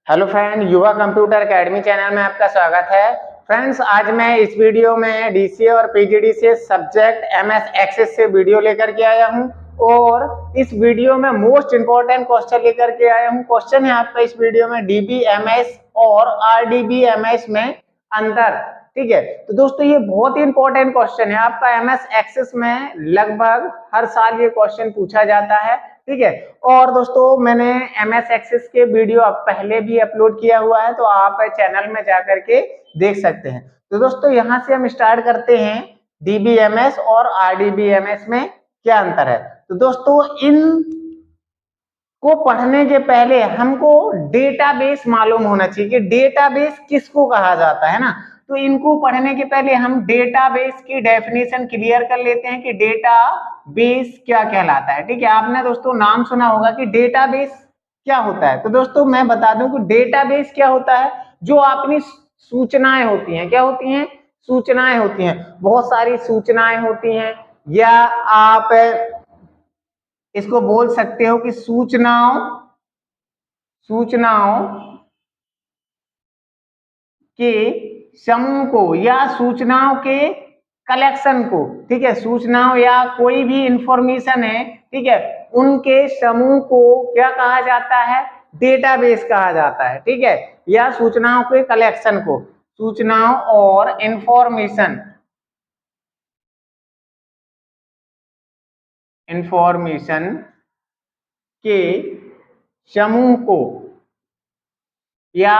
Hello friend, युवा computer academy channel में आपका स्वागत है। फ्रेंड्स, आज मैं इस वीडियो में डीसीए और पीजीडीसीए सब्जेक्ट एमएस एक्सेस से वीडियो लेकर के आया हूं और इस वीडियो में मोस्ट इंपॉर्टेंट क्वेश्चन लेकर के आया हूं। क्वेश्चन है आपका इस वीडियो में डीबीएमएस और आरडीबीएमएस में अंतर। ठीक है, तो दोस्तों ये बहुत ही इंपॉर्टेंट क्वेश्चन है आपका। एमएस एक्सेस में लगभग हर साल ये क्वेश्चन पूछा जाता है। ठीक है, और दोस्तों मैंने एमएस एक्सेस के वीडियो अब पहले भी अपलोड किया हुआ है, तो आप चैनल में जाकर के देख सकते हैं। तो दोस्तों यहां से हम स्टार्ट करते हैं। डीबीएमएस और आरडीबीएमएस में क्या अंतर है? तो दोस्तों इन को पढ़ने के पहले हमको डेटाबेस मालूम होना चाहिए कि डेटाबेस किसको कहा जाता है ना। तो इनको पढ़ने के पहले हम डेटाबेस की डेफिनेशन क्लियर कर लेते हैं कि डेटाबेस क्या कहलाता है। ठीक है, आपने दोस्तों नाम सुना होगा कि डेटाबेस क्या होता है। तो दोस्तों मैं बता दूं कि डेटाबेस क्या होता है, जो अपनी सूचनाएं होती हैं। क्या होती हैं? सूचनाएं होती हैं। बहुत सारी सूचनाएं होती हैं, या आप इसको बोल सकते हो कि सूचनाओं के समूह को या सूचनाओं के कलेक्शन को। ठीक है, सूचनाओं या कोई भी इंफॉर्मेशन है, ठीक है, उनके समूह को क्या कहा जाता है? डेटाबेस कहा जाता है। ठीक है, या सूचनाओं के कलेक्शन को सूचनाओं और इंफॉर्मेशन के समूह को या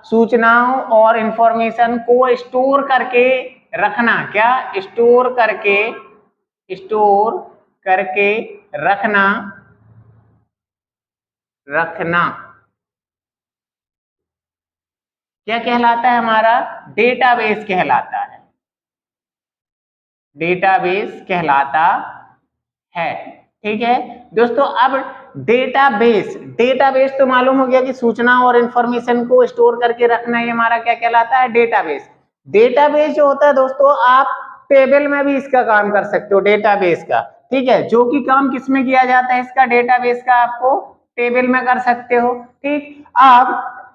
सूचनाओं और इंफॉर्मेशन को स्टोर करके रखना। क्या? स्टोर करके रखना क्या कहलाता है? हमारा डेटाबेस कहलाता है। डेटाबेस कहलाता है। ठीक है दोस्तों, अब डेटाबेस तो मालूम हो गया कि सूचना और इंफॉर्मेशन को स्टोर करके रखना, ये हमारा क्या कहलाता है? डेटाबेस। डेटाबेस जो होता है दोस्तों, आप टेबल में भी इसका काम कर सकते हो डेटाबेस का। ठीक है, जो कि काम किसमें किया जाता है इसका? डेटाबेस का आपको टेबल में कर सकते हो। ठीक, अब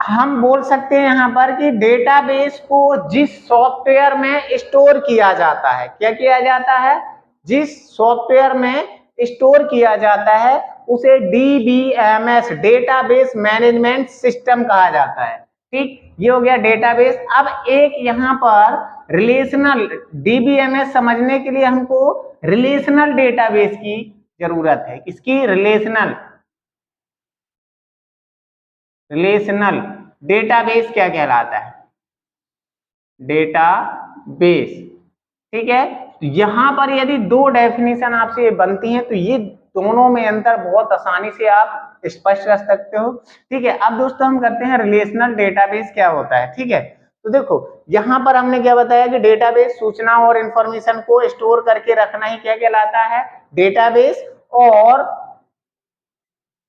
हम बोल सकते हैं यहाँ पर कि डेटाबेस को जिस सॉफ्टवेयर में स्टोर किया जाता है, क्या किया जाता है? जिस सॉफ्टवेयर में स्टोर किया जाता है उसे डीबीएमएस डेटाबेस मैनेजमेंट सिस्टम कहा जाता है। ठीक, ये हो गया डेटाबेस। अब एक यहाँ पर रिलेशनल डीबीएमएस समझने के लिए हमको रिलेशनल डेटाबेस की जरूरत है। किसकी? रिलेशनल डेटाबेस क्या कहलाता है? डेटाबेस। ठीक है, तो यहां पर यदि दो डेफिनेशन आपसे बनती हैं तो ये दोनों में अंतर बहुत आसानी से आप स्पष्ट कर सकते हो। ठीक है, अब दोस्तों हम करते हैं रिलेशनल डेटाबेस क्या होता है। ठीक है, तो देखो यहां पर हमने क्या बताया कि डेटाबेस सूचना और इंफॉर्मेशन को स्टोर करके रखना ही क्या कहलाता है? डेटाबेस। और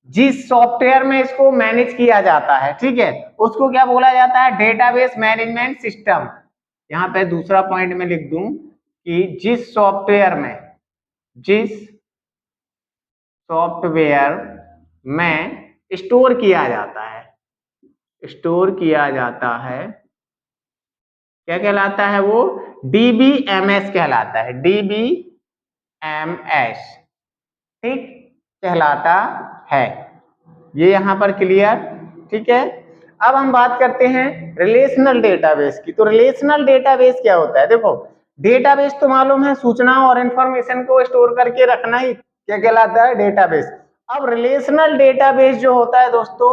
जिस सॉफ्टवेयर में इसको मैनेज किया जाता है, ठीक है, उसको क्या बोला जाता है? Database management system. यहां पे दूसरा पॉइंट में लिख दूं कि जिस सॉफ्टवेयर में स्टोर किया जाता है क्या कहलाता है? वो डीबीएमएस कहलाता है। डीबीएमएस, ठीक, कहलाता है। ये यहां पर क्लियर? ठीक है, अब हम बात करते हैं रिलेशनल डेटाबेस की। तो रिलेशनल डेटाबेस क्या होता है? देखो डेटाबेस तो मालूम है, सूचना और इंफॉर्मेशन को स्टोर करके रखना ही क्या कहलाता है? डेटाबेस। अब रिलेशनल डेटाबेस जो होता है दोस्तों,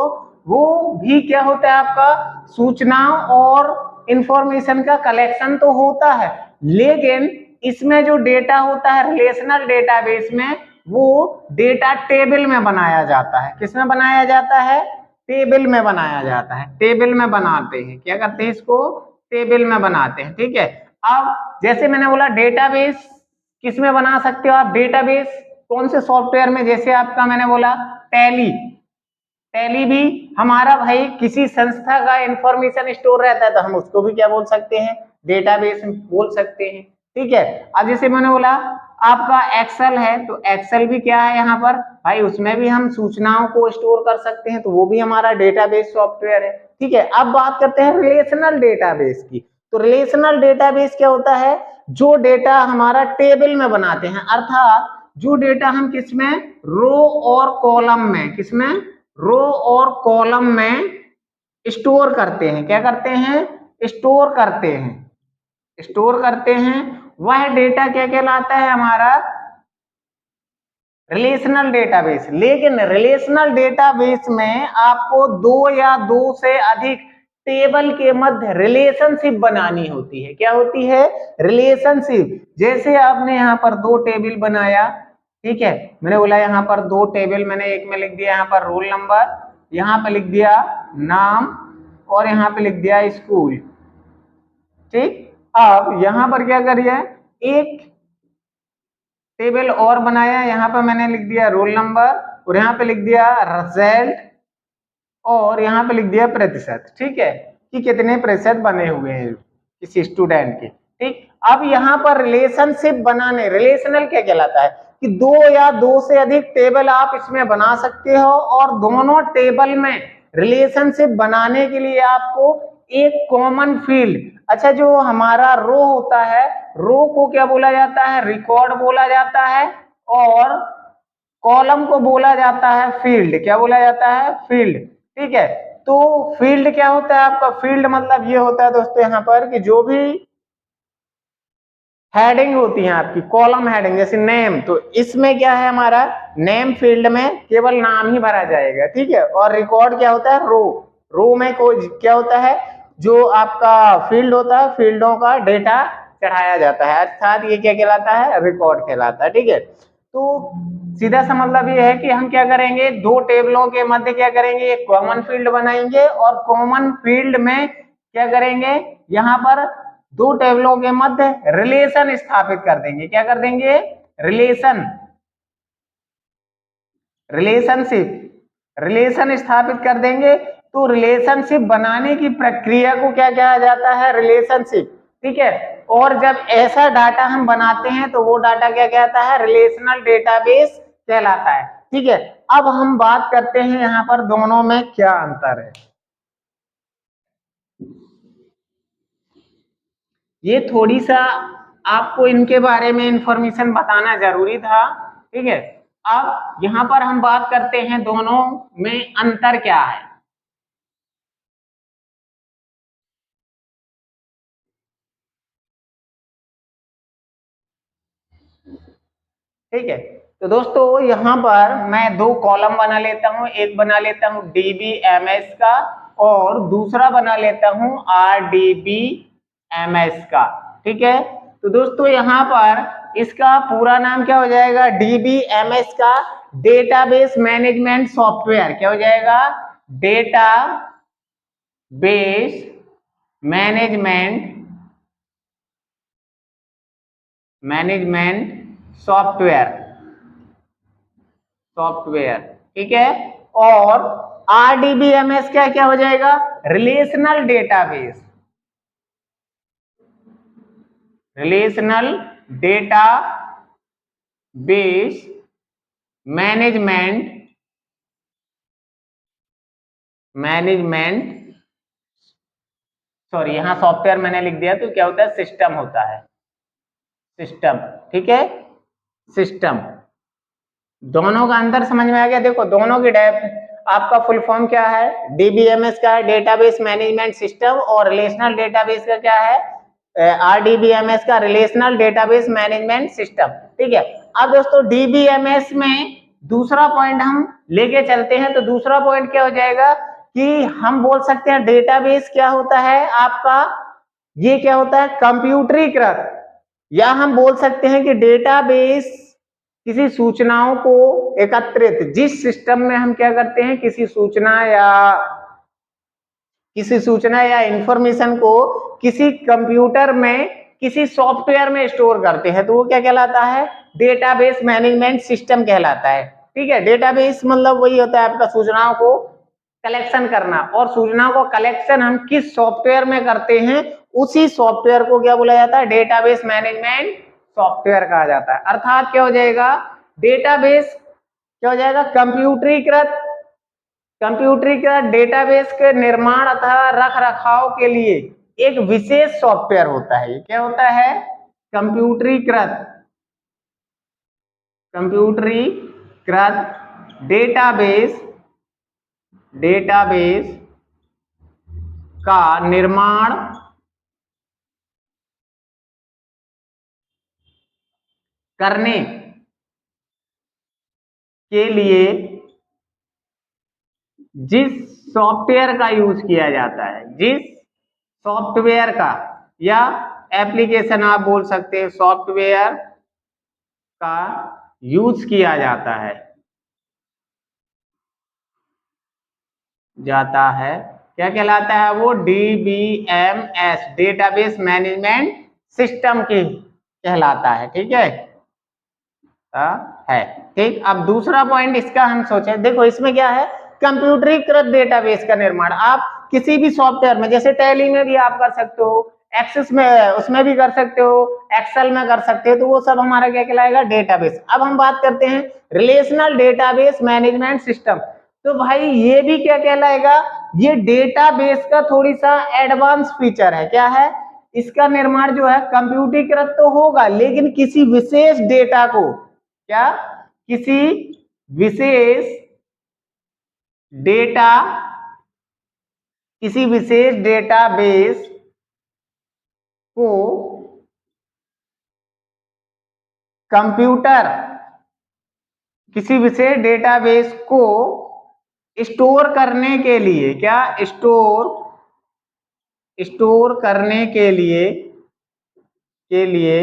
वो भी क्या होता है आपका? सूचनाओं और इंफॉर्मेशन का कलेक्शन तो होता है, लेकिन इसमें जो डेटा होता है रिलेशनल डेटाबेस में, वो डेटा टेबल में बनाया जाता है। किसमें बनाया जाता है? टेबल में बनाया जाता है। टेबल में बनाते हैं, क्या करते हैं? इसको टेबल में बनाते हैं। ठीक है, अब जैसे मैंने बोला डेटाबेस किस में बना सकते हो आप? डेटाबेस कौन से सॉफ्टवेयर में? जैसे आपका मैंने बोला टैली। टैली भी हमारा भाई किसी संस्था का इंफॉर्मेशन स्टोर रहता है, तो हम उसको भी क्या बोल सकते हैं? डेटाबेस बोल सकते हैं। ठीक है। अब जैसे मैंने बोला आपका एक्सेल है, तो एक्सेल भी क्या है यहाँ पर भाई, उसमें भी हम सूचनाओं को स्टोर कर सकते हैं, तो वो भी हमारा डेटाबेस सॉफ्टवेयर है। ठीक है, अब बात करते हैं रिलेशनल डेटाबेस की। तो रिलेशनल डेटाबेस क्या होता है, जो डेटा हमारा टेबल में बनाते हैं, अर्थात जो डेटा हम किसमें, रो और कॉलम में, किसमें, रो और कॉलम में स्टोर करते हैं। क्या करते हैं, स्टोर करते हैं, स्टोर करते हैं। वह डेटा क्या कहलाता है, हमारा रिलेशनल डेटाबेस। लेकिन रिलेशनल डेटाबेस में आपको दो या दो से अधिक टेबल के मध्य रिलेशनशिप बनानी होती है। क्या होती है, रिलेशनशिप। जैसे आपने यहाँ पर दो टेबल बनाया, ठीक है, मैंने बोला यहाँ पर दो टेबल, मैंने एक में लिख दिया यहाँ पर रोल नंबर, यहाँ पे लिख दिया नाम, और यहाँ पे लिख दिया स्कूल। ठीक, अब यहाँ पर क्या करिए, एक टेबल और बनाया, यहाँ पे मैंने लिख दिया रोल नंबर, और यहाँ पे लिख दिया रिजल्ट, और यहाँ पे लिख दिया प्रतिशत। ठीक है, कि कितने प्रतिशत बने हुए हैं किसी स्टूडेंट के। ठीक, अब यहाँ पर रिलेशनशिप बनाने, रिलेशनल क्या कहलाता है कि दो या दो से अधिक टेबल आप इसमें बना सकते हो, और दोनों टेबल में रिलेशनशिप बनाने के लिए आपको एक कॉमन फील्ड, अच्छा जो हमारा रो होता है, रो को क्या बोला जाता है, रिकॉर्ड बोला जाता है, और कॉलम को बोला जाता है फील्ड। क्या बोला जाता है, फील्ड। ठीक है, तो फील्ड क्या होता है आपका, फील्ड मतलब ये होता है दोस्तों यहाँ पर कि जो भी हेडिंग होती है आपकी, कॉलम हेडिंग, जैसे नेम, तो इसमें क्या है हमारा, नेम फील्ड में केवल नाम ही भरा जाएगा। ठीक है, और रिकॉर्ड क्या होता है, रो, रो में कोई क्या होता है, जो आपका फील्ड होता है, फील्डों का डेटा चढ़ाया जाता है, अर्थात ये क्या कहलाता है, रिकॉर्ड कहलाता है। ठीक है, तो सीधा सा मतलब ये है कि हम क्या करेंगे, दो टेबलों के मध्य क्या करेंगे, एक कॉमन फील्ड बनाएंगे, और कॉमन फील्ड में क्या करेंगे, यहाँ पर दो टेबलों के मध्य रिलेशन स्थापित कर देंगे। क्या कर देंगे, रिलेशन, रिलेशनशिप, रिलेशन स्थापित कर देंगे। तो रिलेशनशिप बनाने की प्रक्रिया को क्या कहा जाता है, रिलेशनशिप। ठीक है, और जब ऐसा डाटा हम बनाते हैं तो वो डाटा क्या कहता है, रिलेशनल डेटाबेस कहलाता है। ठीक है, अब हम बात करते हैं यहाँ पर दोनों में क्या अंतर है। ये थोड़ी सा आपको इनके बारे में इंफॉर्मेशन बताना जरूरी था। ठीक है, अब यहां पर हम बात करते हैं दोनों में अंतर क्या है। ठीक है, तो दोस्तों यहां पर मैं दो कॉलम बना लेता हूं, एक बना लेता हूं DBMS का, और दूसरा बना लेता हूं RDBMS का। ठीक है, तो दोस्तों यहां पर इसका पूरा नाम क्या हो जाएगा, DBMS का डेटाबेस मैनेजमेंट सॉफ्टवेयर। क्या हो जाएगा, डेटा बेस मैनेजमेंट सॉफ्टवेयर, ठीक है, और RDBMS क्या क्या हो जाएगा, relational database, relational data base management sorry, यहां सॉफ्टवेयर मैंने लिख दिया, तो क्या होता है, सिस्टम होता है, सिस्टम। ठीक है, सिस्टम। दोनों का अंतर समझ में आ गया। देखो दोनों की आपका फुल फॉर्म क्या है, डीबीएमएस का है डेटाबेस मैनेजमेंट सिस्टम, और रिलेशनल डेटाबेस का क्या है, आरडीबीएमएस का रिलेशनल डेटाबेस मैनेजमेंट सिस्टम। ठीक है, अब दोस्तों डीबीएमएस में दूसरा पॉइंट हम लेके चलते हैं, तो दूसरा पॉइंट क्या हो जाएगा कि हम बोल सकते हैं डेटाबेस क्या होता है आपका, ये क्या होता है, कंप्यूटरीकृत, या हम बोल सकते हैं कि डेटाबेस किसी सूचनाओं को एकत्रित, जिस सिस्टम में हम क्या करते हैं, किसी सूचना या इंफॉर्मेशन को किसी कंप्यूटर में, किसी सॉफ्टवेयर में स्टोर करते हैं, तो वो क्या कहलाता है, डेटाबेस मैनेजमेंट सिस्टम कहलाता है। ठीक है, डेटाबेस मतलब वही होता है आपका सूचनाओं को कलेक्शन करना, और सूचनाओं को कलेक्शन हम किस सॉफ्टवेयर में करते हैं उसी सॉफ्टवेयर को क्या बोला जाता है, डेटाबेस मैनेजमेंट सॉफ्टवेयर कहा जाता है। अर्थात क्या हो जाएगा, डेटाबेस क्या हो जाएगा, कंप्यूटरीकृत डेटाबेस के निर्माण अथवा रख रखाव के लिए एक विशेष सॉफ्टवेयर होता है। क्या होता है, कंप्यूटरीकृत डेटाबेस का निर्माण करने के लिए जिस सॉफ्टवेयर का यूज किया जाता है, जिस सॉफ्टवेयर का या एप्लीकेशन आप बोल सकते हैं, सॉफ्टवेयर का यूज किया जाता है क्या कहलाता है वो, DBMS डेटाबेस मैनेजमेंट सिस्टम की कहलाता है। ठीक है ठीक। अब दूसरा पॉइंट इसका हम सोचे, देखो इसमें क्या है, कंप्यूटरीकृत डेटाबेस का निर्माण आप किसी भी सॉफ्टवेयर में, जैसे टैली में भी आप कर सकते हो, एक्सेस में उसमें भी कर सकते हो, एक्सेल में कर सकते हो, तो वो सब हमारा क्या कहलाएगा, डेटाबेस। अब हम बात करते हैं रिलेशनल डेटाबेस मैनेजमेंट सिस्टम। तो भाई ये भी क्या कहलाएगा, ये डेटाबेस का थोड़ी सा एडवांस फीचर है। क्या है, इसका निर्माण जो है कंप्यूटरीकृत तो होगा, लेकिन किसी विशेष डेटा को, क्या, किसी विशेष डेटाबेस को किसी विशेष डेटाबेस को स्टोर करने के लिए, क्या, स्टोर करने के लिए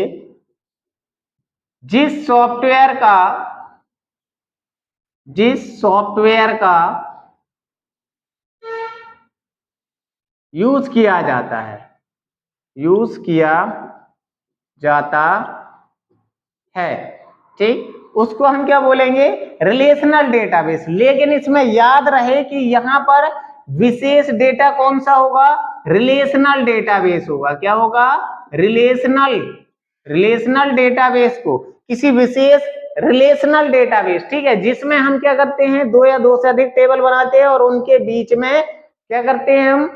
जिस सॉफ्टवेयर का यूज किया जाता है, ठीक, उसको हम क्या बोलेंगे, रिलेशनल डेटाबेस। लेकिन इसमें याद रहे कि यहाँ पर विशेष डेटा कौन सा होगा, रिलेशनल डेटाबेस होगा। क्या होगा, रिलेशनल डेटाबेस को किसी विशेष रिलेशनल डेटाबेस, ठीक है, जिसमें हम क्या करते हैं, दो या दो से अधिक टेबल बनाते हैं और उनके बीच में क्या करते हैं, हम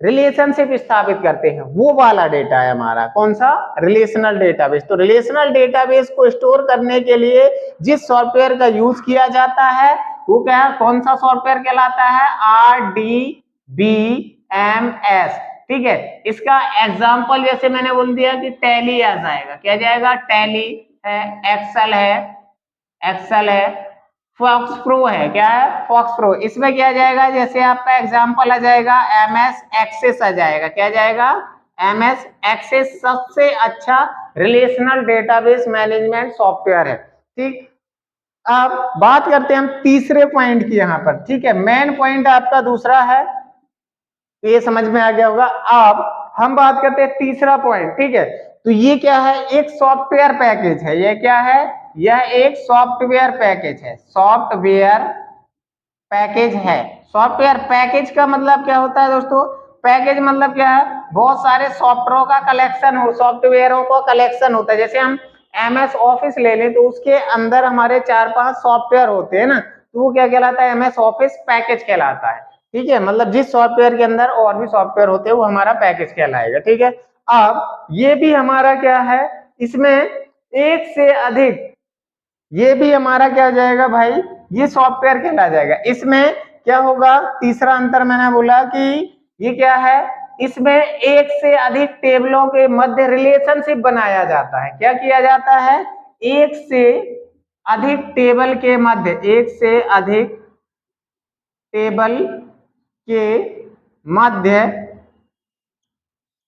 रिलेशनशिप स्थापित करते हैं, वो वाला डेटा है हमारा कौन सा, रिलेशनल डेटाबेस। तो रिलेशनल डेटाबेस को स्टोर करने के लिए जिस सॉफ्टवेयर का यूज किया जाता है वो क्या है, कौन सा सॉफ्टवेयर कहलाता है, RDBMS। ठीक है, इसका एग्जांपल जैसे मैंने बोल दिया कि टैली आ जाएगा, क्या जाएगा, टैली है, एक्सेल है, फॉक्स प्रो है, क्या है, फॉक्स प्रो। इसमें क्या जाएगा, जैसे आपका एग्जांपल आ जाएगा MS एक्सेस आ जाएगा, क्या जाएगा, MS एक्सेस सबसे अच्छा रिलेशनल डेटाबेस मैनेजमेंट सॉफ्टवेयर है। ठीक, अब बात करते हैं हम तीसरे पॉइंट की यहाँ पर। ठीक है, मेन पॉइंट आपका दूसरा है, तो ये समझ में आ गया होगा। अब हम बात करते हैं तीसरा पॉइंट। ठीक है, तो ये क्या है, एक सॉफ्टवेयर पैकेज है। ये क्या है, यह एक सॉफ्टवेयर पैकेज है, सॉफ्टवेयर पैकेज का मतलब क्या होता है दोस्तों, पैकेज मतलब क्या है, बहुत सारे सॉफ्टवेयरों का कलेक्शन होता है। जैसे हम MS ऑफिस ले लें तो उसके अंदर हमारे 4-5 सॉफ्टवेयर होते हैं ना, तो वो क्या कहलाता है, MS ऑफिस पैकेज कहलाता है। ठीक है, मतलब जिस सॉफ्टवेयर के अंदर और भी सॉफ्टवेयर होते हैं वो हमारा पैकेज कहलाएगा। ठीक है, अब ये भी हमारा क्या है, इसमें एक से अधिक, ये भी हमारा क्या हो जाएगा भाई, ये सॉफ्टवेयर कहला जाएगा। इसमें क्या होगा, तीसरा अंतर मैंने बोला कि ये क्या है, इसमें एक से अधिक टेबलों के मध्य रिलेशनशिप बनाया जाता है। क्या किया जाता है, एक से अधिक टेबल के मध्य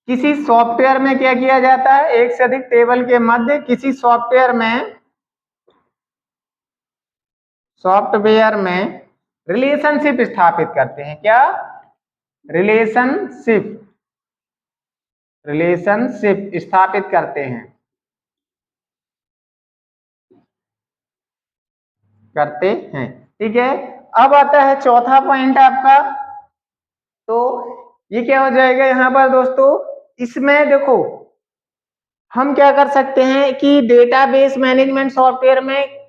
किसी सॉफ्टवेयर में क्या किया जाता है, एक से अधिक टेबल के मध्य किसी सॉफ्टवेयर में रिलेशनशिप स्थापित करते हैं। क्या, रिलेशनशिप स्थापित करते हैं। ठीक है, अब आता है चौथा पॉइंट आपका। तो ये क्या हो जाएगा यहाँ पर दोस्तों, इसमें देखो हम क्या कर सकते हैं कि डेटाबेस मैनेजमेंट सॉफ्टवेयर में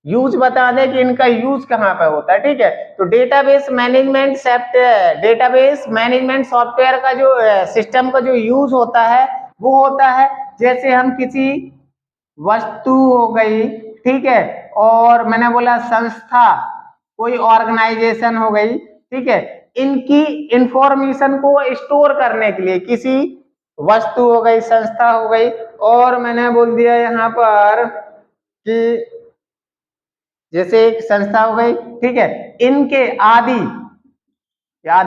यूज बता दें कि इनका यूज कहाँ पे होता है। ठीक है, तो डेटाबेस मैनेजमेंट सॉफ्टवेयर का जो सिस्टम का जो यूज होता है वो होता है जैसे हम किसी वस्तु हो गई, ठीक है, और मैंने बोला संस्था, कोई ऑर्गेनाइजेशन हो गई, ठीक है, इनकी इंफॉर्मेशन को स्टोर करने के लिए किसी वस्तु हो गई, संस्था हो गई, और मैंने बोल दिया यहाँ पर कि जैसे एक संस्था हो गई, ठीक है, इनके आदि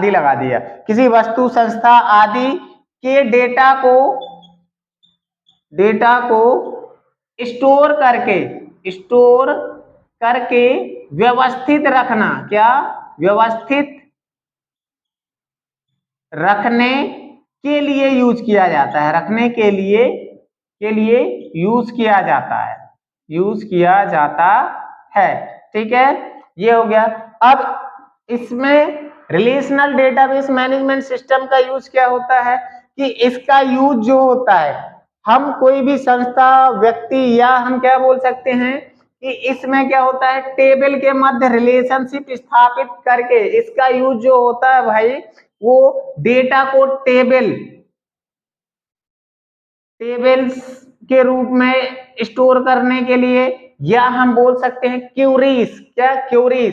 लगा दिया, किसी वस्तु संस्था आदि के डेटा को स्टोर करके व्यवस्थित रखना, क्या व्यवस्थित रखने के लिए यूज किया जाता है, रखने के लिए यूज किया जाता है। ठीक है, ये हो गया। अब इसमें रिलेशनल डेटाबेस मैनेजमेंट सिस्टम का यूज क्या होता है कि इसका यूज जो होता है, हम कोई भी संस्था, व्यक्ति, या हम क्या बोल सकते हैं कि इसमें क्या होता है, टेबल के मध्य रिलेशनशिप स्थापित करके इसका यूज जो होता है भाई, वो डेटा को टेबल्स के रूप में स्टोर करने के लिए, या हम बोल सकते हैं क्यूरीज, क्या क्यूरी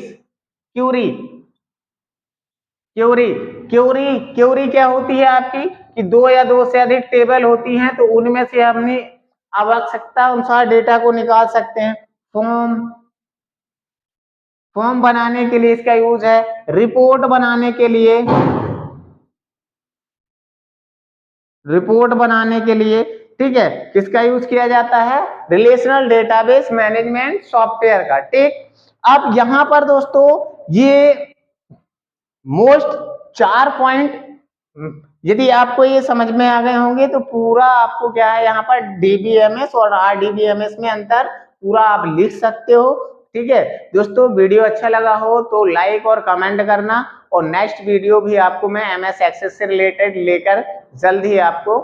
क्या होती है आपकी कि दो या दो से अधिक टेबल होती हैं, तो उनमें से हमने आवश्यकता अनुसार डेटा को निकाल सकते हैं। फॉर्म बनाने के लिए इसका यूज है, रिपोर्ट बनाने के लिए, ठीक है, किसका यूज किया जाता है, रिलेशनल डेटाबेस मैनेजमेंट सॉफ्टवेयर का। ठीक, अब यहां पर दोस्तों ये मोस्ट 4 पॉइंट यदि आपको ये समझ में आ गए होंगे तो पूरा आपको क्या है यहाँ पर डीबीएमएस और आरडीबीएमएस में अंतर पूरा आप लिख सकते हो। ठीक है दोस्तों, वीडियो अच्छा लगा हो तो लाइक और कमेंट करना, और नेक्स्ट वीडियो भी आपको मैं एमएस एक्सेस से रिलेटेड लेकर जल्द ही आपको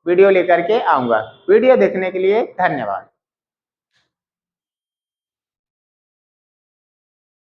वीडियो लेकर के आऊंगा। वीडियो देखने के लिए धन्यवाद।